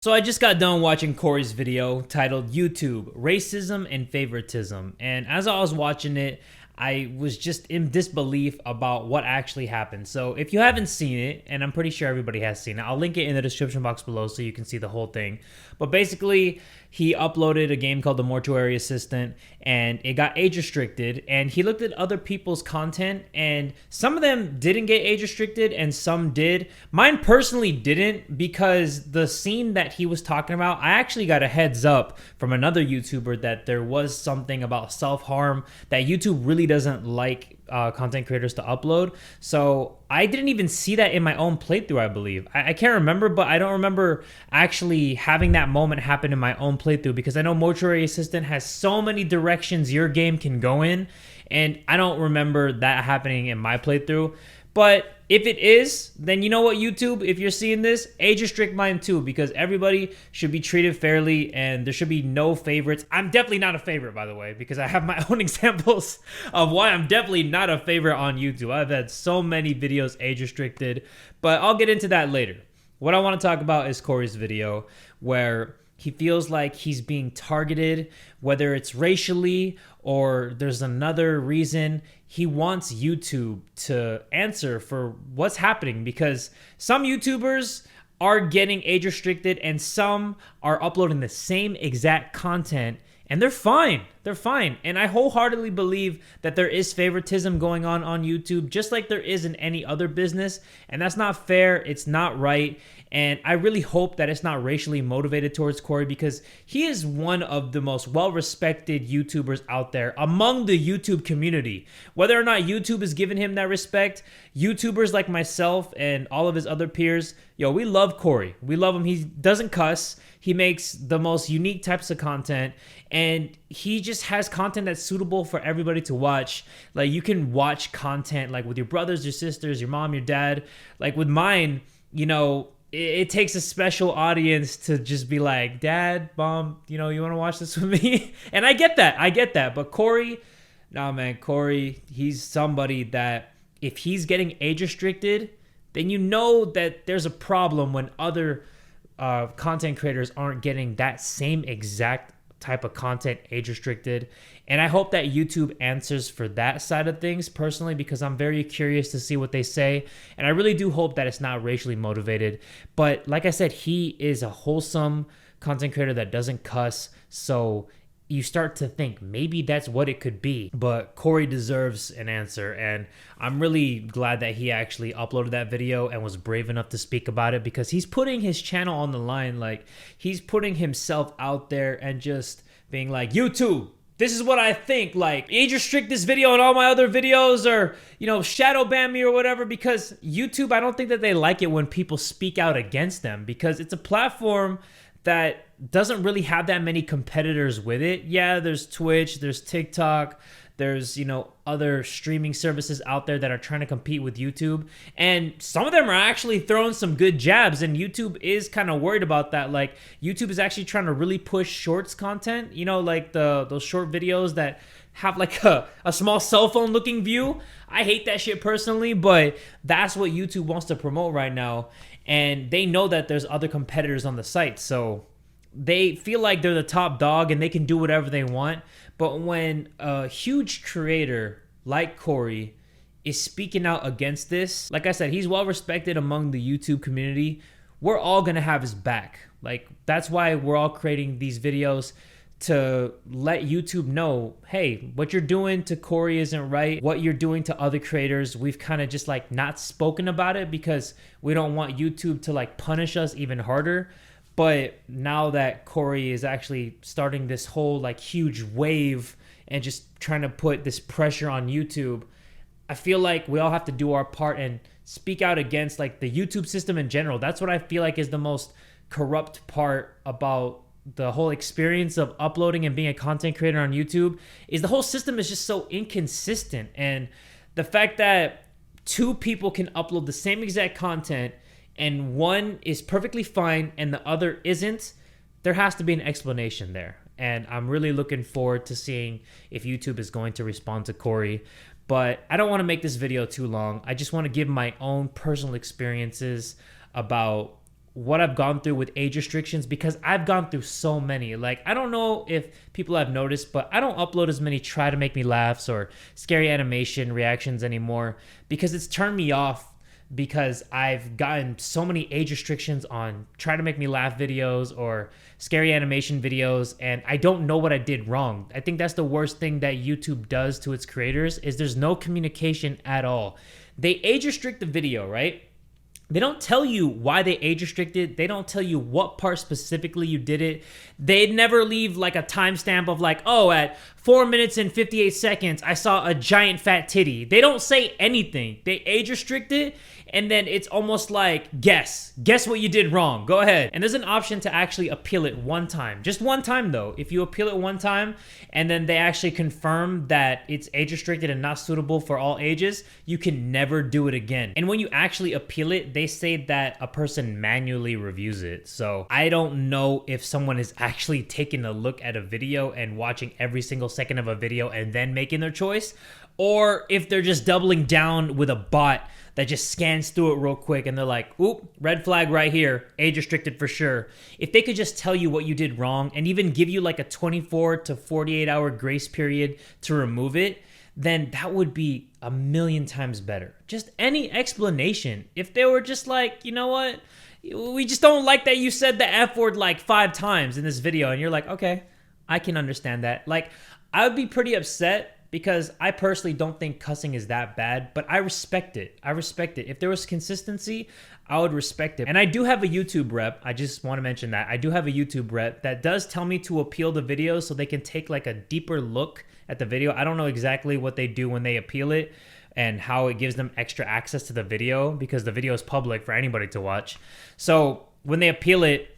So I just got done watching Cory's video titled YouTube, Racism and Favoritism. And as I was watching it, I was just in disbelief about what actually happened. So if you haven't seen it, and I'm pretty sure everybody has seen it, I'll link it in the description box below so you can see the whole thing. But basically, he uploaded a game called The Mortuary Assistant, and it got age restricted. And he looked at other people's content, and some of them didn't get age restricted, and some did. Mine personally didn't, because the scene that he was talking about, I actually got a heads up from another YouTuber that there was something about self-harm that YouTube really doesn't like content creators to upload. So I didn't even see that in my own playthrough, I believe. I can't remember, but I don't remember actually having that moment happen in my own playthrough, because I know Mortuary Assistant has so many directions your game can go in, and I don't remember that happening in my playthrough. But if it is, then you know what, YouTube, if you're seeing this, age restrict mine too, because everybody should be treated fairly and there should be no favorites. I'm definitely not a favorite, by the way, because I have my own examples of why I'm definitely not a favorite on YouTube. I've had so many videos age restricted, but I'll get into that later. What I want to talk about is Cory's video, where he feels like he's being targeted, whether it's racially or there's another reason. He wants YouTube to answer for what's happening, because some YouTubers are getting age restricted and some are uploading the same exact content, and they're fine. They're fine. And I wholeheartedly believe that there is favoritism going on YouTube, just like there is in any other business. And that's not fair. It's not right. And I really hope that it's not racially motivated towards Cory, because he is one of the most well-respected YouTubers out there among the YouTube community. Whether or not YouTube is giving him that respect, YouTubers like myself and all of his other peers, we love Cory. We love him. He doesn't cuss. He makes the most unique types of content, and he just has content that's suitable for everybody to watch. Like, you can watch content like with your brothers, your sisters, your mom, your dad. Like with mine, it takes a special audience to just be like, Dad, Mom, you want to watch this with me? And I get that. But Cory, nah, man, Cory, he's somebody that if he's getting age restricted, then you know that there's a problem when other content creators aren't getting that same exact type of content age restricted. And I hope that YouTube answers for that side of things personally, because I'm very curious to see what they say. And I really do hope that it's not racially motivated. But like I said, he is a wholesome content creator that doesn't cuss. So you start to think maybe that's what it could be. But Cory deserves an answer, and I'm really glad that he actually uploaded that video and was brave enough to speak about it, because he's putting his channel on the line. Like, he's putting himself out there and just being like, YouTube, this is what I think. Like, age restrict this video and all my other videos, or shadow ban me or whatever, because YouTube, I don't think that they like it when people speak out against them, because it's a platform that doesn't really have that many competitors with it. Yeah, there's Twitch, there's TikTok, there's, other streaming services out there that are trying to compete with YouTube. And some of them are actually throwing some good jabs, and YouTube is kind of worried about that. Like, YouTube is actually trying to really push shorts content, like those short videos that have like a small cell phone looking view. I hate that shit personally, but that's what YouTube wants to promote right now. And they know that there's other competitors on the site, so they feel like they're the top dog and they can do whatever they want. But when a huge creator like Cory is speaking out against this, like I said, he's well respected among the YouTube community. We're all gonna have his back. Like, that's why we're all creating these videos, to let YouTube know, hey, what you're doing to Cory isn't right. What you're doing to other creators, we've kind of just like not spoken about it, because we don't want YouTube to like punish us even harder. But now that Cory is actually starting this whole like huge wave and just trying to put this pressure on YouTube, I feel like we all have to do our part and speak out against like the YouTube system in general. That's what I feel like is the most corrupt part about the whole experience of uploading and being a content creator on YouTube, is the whole system is just so inconsistent. And the fact that two people can upload the same exact content and one is perfectly fine and the other isn't, there has to be an explanation there. And I'm really looking forward to seeing if YouTube is going to respond to Cory. But I don't want to make this video too long. I just want to give my own personal experiences about what I've gone through with age restrictions because I've gone through so many. Like, I don't know if people have noticed, but I don't upload as many try to make me laughs or scary animation reactions anymore because it's turned me off, because I've gotten so many age restrictions on try to make me laugh videos or scary animation videos, and I don't know what I did wrong. I think that's the worst thing that YouTube does to its creators, is there's no communication at all. They age restrict the video, right? They don't tell you why they age restricted. They don't tell you what part specifically you did it. They never leave like a timestamp of like, oh, at 4 minutes and 58 seconds, I saw a giant fat titty. They don't say anything. They age restrict it, and then it's almost like, guess what you did wrong. Go ahead. And there's an option to actually appeal it one time. Just one time though. If you appeal it one time and then they actually confirm that it's age restricted and not suitable for all ages, you can never do it again. And when you actually appeal it, they say that a person manually reviews it. So I don't know if someone is actually taking a look at a video and watching every single second of a video and then making their choice, or if they're just doubling down with a bot that just scans through it real quick and they're like, oop, red flag right here, age restricted for sure. If they could just tell you what you did wrong and even give you like a 24 to 48 hour grace period to remove it, then that would be a million times better. Just any explanation. If they were just like, you know what, we just don't like that you said the F word like 5 times in this video, and you're like, okay, I can understand that. Like, I would be pretty upset, because I personally don't think cussing is that bad, but I respect it. I respect it. If there was consistency, I would respect it. And I do have a YouTube rep. I just want to mention that. I do have a YouTube rep that does tell me to appeal the video so they can take like a deeper look at the video. I don't know exactly what they do when they appeal it and how it gives them extra access to the video, because the video is public for anybody to watch. So when they appeal it,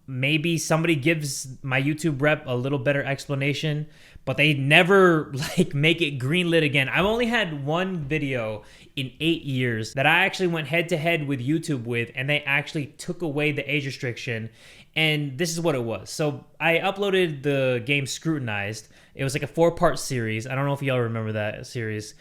maybe somebody gives my YouTube rep a little better explanation, but they never like make it greenlit again. I've only had one video in 8 years that I actually went head to head with YouTube with, and they actually took away the age restriction. And this is what it was. So I uploaded the game Scrutinized. It was like a 4-part series. I don't know if y'all remember that series.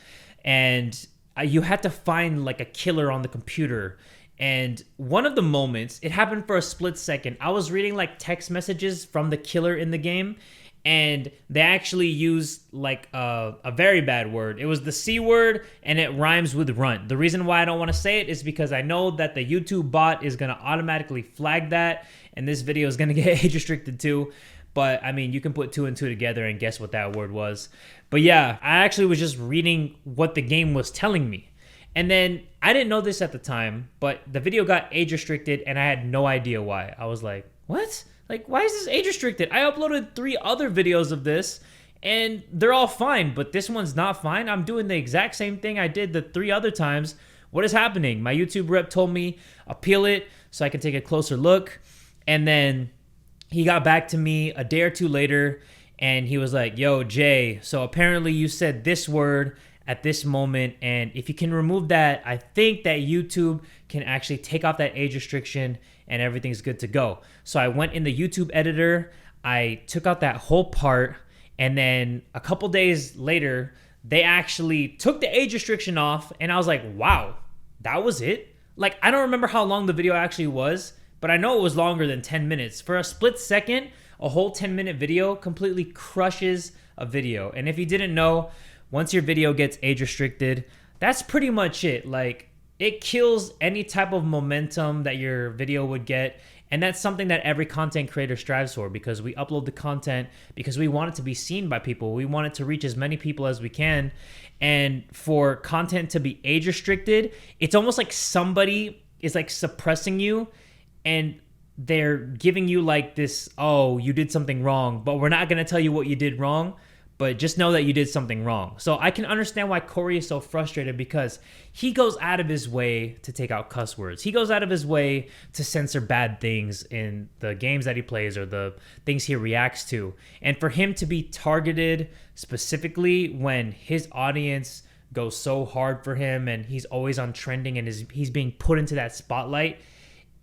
And you had to find like a killer on the computer. And one of the moments, it happened for a split second. I was reading like text messages from the killer in the game, and they actually used like a very bad word. It was the C word, and it rhymes with runt. The reason why I don't want to say it is because I know that the YouTube bot is going to automatically flag that, and this video is going to get age restricted too. But I mean, you can put 2 and 2 together and guess what that word was. But yeah, I actually was just reading what the game was telling me. And then I didn't know this at the time, but the video got age restricted and I had no idea why. I was like, what? Like, why is this age restricted? I uploaded 3 other videos of this and they're all fine, but this one's not fine. I'm doing the exact same thing I did the 3 other times. What is happening? My YouTube rep told me appeal it so I can take a closer look. And then he got back to me a day or 2 later and he was like, yo, Jay, so apparently you said this word at this moment, and if you can remove that, I think that YouTube can actually take off that age restriction and everything's good to go. So I went in the YouTube editor, I took out that whole part, and then a couple days later, they actually took the age restriction off, and I was like, wow, that was it? Like, I don't remember how long the video actually was, but I know it was longer than 10 minutes. For a split second, a whole 10-minute video completely crushes a video. And if you didn't know, once your video gets age restricted, that's pretty much it. Like, it kills any type of momentum that your video would get. And that's something that every content creator strives for, because we upload the content because we want it to be seen by people. We want it to reach as many people as we can. And for content to be age restricted, it's almost like somebody is like suppressing you and they're giving you like this, oh, you did something wrong, but we're not going to tell you what you did wrong. But just know that you did something wrong. So I can understand why Cory is so frustrated, because he goes out of his way to take out cuss words. He goes out of his way to censor bad things in the games that he plays or the things he reacts to. And for him to be targeted specifically when his audience goes so hard for him and he's always on trending and he's being put into that spotlight,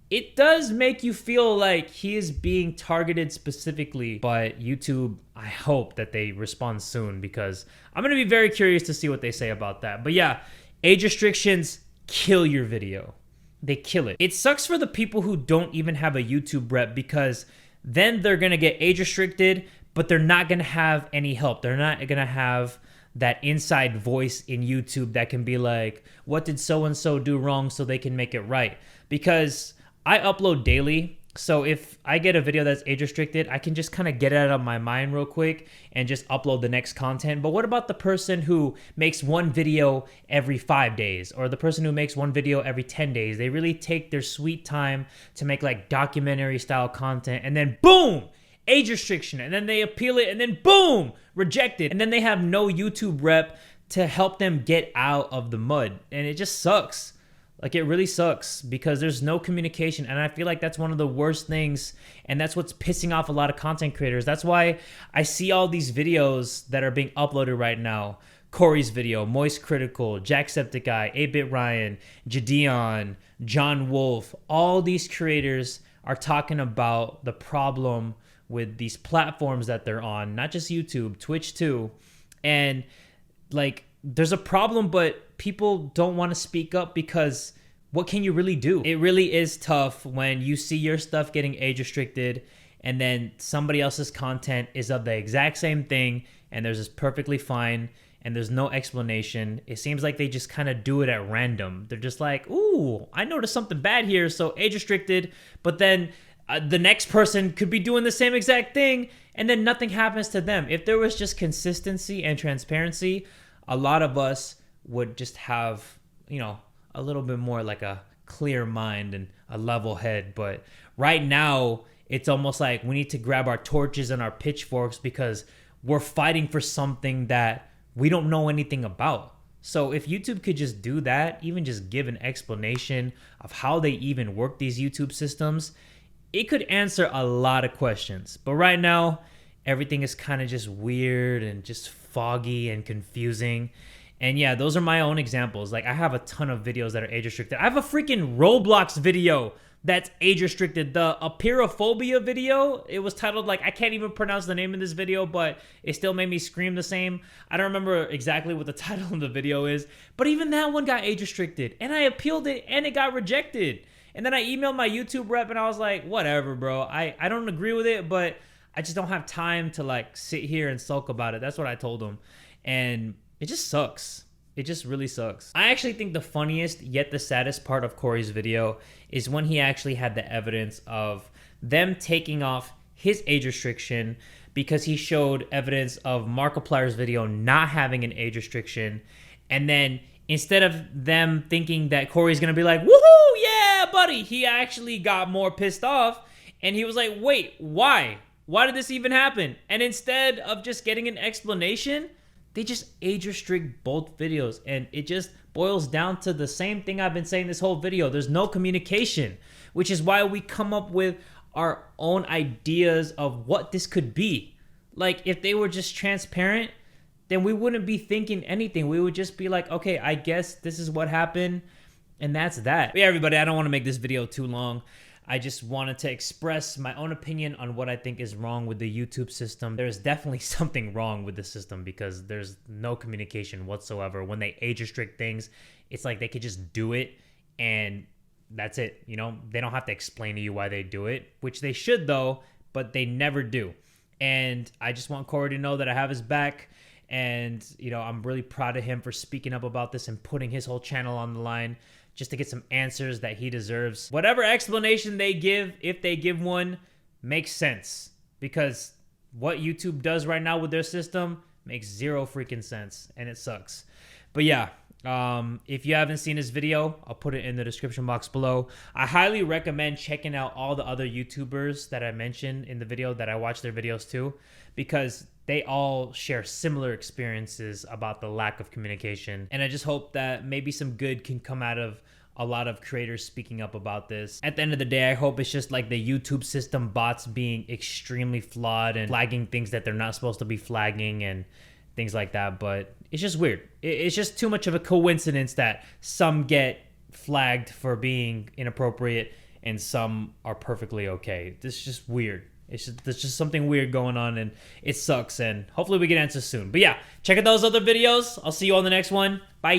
it does make you feel like he is being targeted specifically. But YouTube, I hope that they respond soon, because I'm going to be very curious to see what they say about that. But yeah, age restrictions kill your video. they kill it. It sucks for the people who don't even have a YouTube rep, because then they're gonna get age restricted, but they're not gonna have any help. They're not gonna have that inside voice in YouTube that can be like, what did so-and-so do wrong so they can make it right? Because I upload daily. So if I get a video that's age restricted, I can just kind of get it out of my mind real quick and just upload the next content. But what about the person who makes one video every 5 days, or the person who makes one video every 10 days? They really take their sweet time to make like documentary style content, and then boom, age restriction, and then they appeal it, and then boom, rejected. And then they have no YouTube rep to help them get out of the mud. And it just sucks. Like, it really sucks, because there's no communication. And I feel like that's one of the worst things. And that's what's pissing off a lot of content creators. That's why I see all these videos that are being uploaded right now. Cory's video, Moist Critical, Jacksepticeye, 8-Bit Ryan, Jadeon, John Wolf. All these creators are talking about the problem with these platforms that they're on. Not just YouTube, Twitch too. And like, there's a problem, but people don't want to speak up, because what can you really do? It really is tough when you see your stuff getting age restricted, and then somebody else's content is of the exact same thing, and there's this perfectly fine, and there's no explanation. It seems like they just kind of do it at random. They're just like, ooh, I noticed something bad here, so age restricted. But then the next person could be doing the same exact thing, and then nothing happens to them. If there was just consistency and transparency, a lot of us would just have, a little bit more like a clear mind and a level head. But right now, it's almost like we need to grab our torches and our pitchforks, because we're fighting for something that we don't know anything about. So if YouTube could just do that, even just give an explanation of how they even work these YouTube systems, it could answer a lot of questions. But right now, everything is kind of just weird and just foggy and confusing. And yeah, those are my own examples. Like, I have a ton of videos that are age restricted. I have a freaking Roblox video that's age restricted. The apeirophobia video, it was titled, like, I can't even pronounce the name of this video, but it still made me scream the same. I don't remember exactly what the title of the video is, but even that one got age restricted, and I appealed it and it got rejected. And then I emailed my YouTube rep and I was like, whatever, bro. I don't agree with it, but I just don't have time to like sit here and sulk about it. That's what I told him. And it just sucks. It just really sucks. I actually think the funniest yet the saddest part of Cory's video is when he actually had the evidence of them taking off his age restriction, because he showed evidence of Markiplier's video not having an age restriction. And then instead of them thinking that Cory's gonna be like, woohoo, yeah, buddy, he actually got more pissed off. And he was like, wait, why? Why did this even happen? And instead of just getting an explanation, they just age restrict both videos. And it just boils down to the same thing I've been saying this whole video. There's no communication, which is why we come up with our own ideas of what this could be. Like, if they were just transparent, then we wouldn't be thinking anything. We would just be like, okay, I guess this is what happened, and that's that. But yeah, everybody, I don't want to make this video too long. I just wanted to express my own opinion on what I think is wrong with the YouTube system. There's definitely something wrong with the system, because there's no communication whatsoever. When they age restrict things, it's like they could just do it and that's it. You know, they don't have to explain to you why they do it, which they should though, but they never do. And I just want Cory to know that I have his back. And, you know, I'm really proud of him for speaking up about this and putting his whole channel on the line just to get some answers that he deserves. Whatever explanation they give, if they give one, makes sense. Because what YouTube does right now with their system makes zero freaking sense. And it sucks. But yeah, if you haven't seen this video, I'll put it in the description box below. I highly recommend checking out all the other YouTubers that I mentioned in the video that I watch their videos too, because they all share similar experiences about the lack of communication. And I just hope that maybe some good can come out of a lot of creators speaking up about this. At the end of the day, I hope it's just like the YouTube system bots being extremely flawed and flagging things that they're not supposed to be flagging and things like that. But it's just weird. It's just too much of a coincidence that some get flagged for being inappropriate and some are perfectly okay. This is just weird. There's just something weird going on, and it sucks, and hopefully we get answers soon. But yeah, check out those other videos. I'll see you on the next one. Bye.